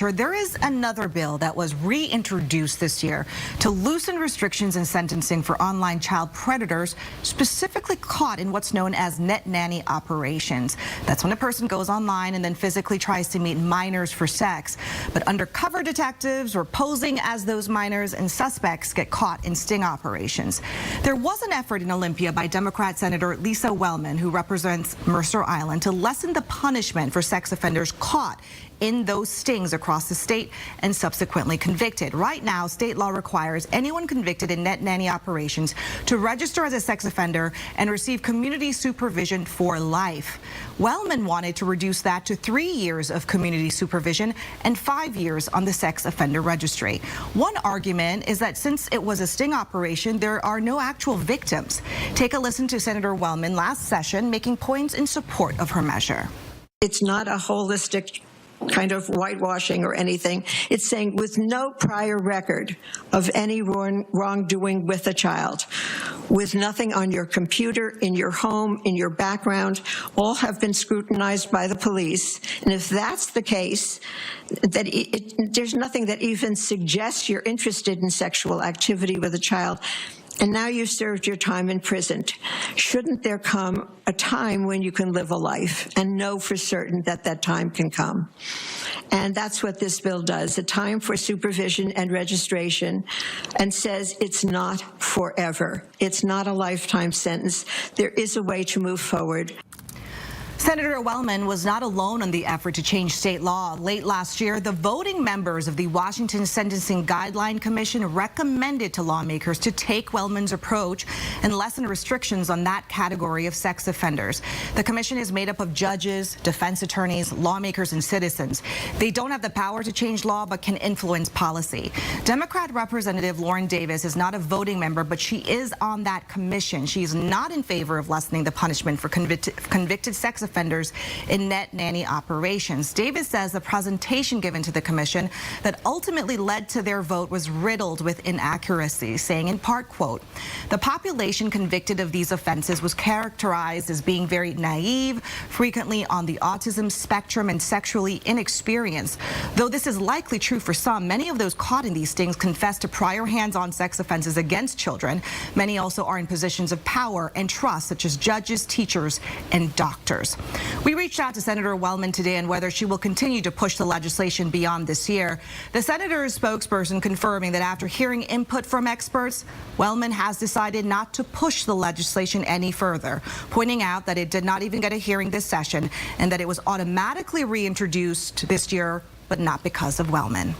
There is another bill that was reintroduced this year to loosen restrictions in sentencing for online child predators, specifically caught in what's known as net nanny operations. That's when a person goes online and then physically tries to meet minors for sex. But undercover detectives were posing as those minors, and suspects get caught in sting operations. There was an effort in Olympia by Democrat Senator Lisa Wellman, who represents Mercer Island, to lessen the punishment for sex offenders caught in those stings across the state and subsequently convicted. Right now, state law requires anyone convicted in net nanny operations to register as a sex offender and receive community supervision for life. Wellman wanted to reduce that to 3 years of community supervision and 5 years on the sex offender registry. One argument is that since it was a sting operation, there are no actual victims. Take a listen to Senator Wellman last session making points in support of her measure. It's not a holistic kind of whitewashing or anything. It's saying with no prior record of any wrongdoing with a child, with nothing on your computer, in your home, in your background, all have been scrutinized by the police. And if that's the case, that there's nothing that even suggests you're interested in sexual activity with a child, and now you've served your time in prison. Shouldn't there come a time when you can live a life and know for certain that that time can come? And that's what this bill does, a time for supervision and registration, and says it's not forever. It's not a lifetime sentence. There is a way to move forward. Senator Wellman was not alone in the effort to change state law. Late last year, the voting members of the Washington Sentencing Guideline Commission recommended to lawmakers to take Wellman's approach and lessen restrictions on that category of sex offenders. The commission is made up of judges, defense attorneys, lawmakers, and citizens. They don't have the power to change law, but can influence policy. Democrat Representative Lauren Davis is not a voting member, but she is on that commission. She's not in favor of lessening the punishment for convicted sex offenders in net nanny operations. Davis says the presentation given to the commission that ultimately led to their vote was riddled with inaccuracies, saying in part, quote, "The population convicted of these offenses was characterized as being very naive, frequently on the autism spectrum, and sexually inexperienced. Though this is likely true for some, many of those caught in these stings confess to prior hands-on sex offenses against children. Many also are in positions of power and trust, such as judges, teachers, and doctors." We reached out to Senator Wellman today on whether she will continue to push the legislation beyond this year. The senator's spokesperson confirming that after hearing input from experts, Wellman has decided not to push the legislation any further, pointing out that it did not even get a hearing this session and that it was automatically reintroduced this year, but not because of Wellman.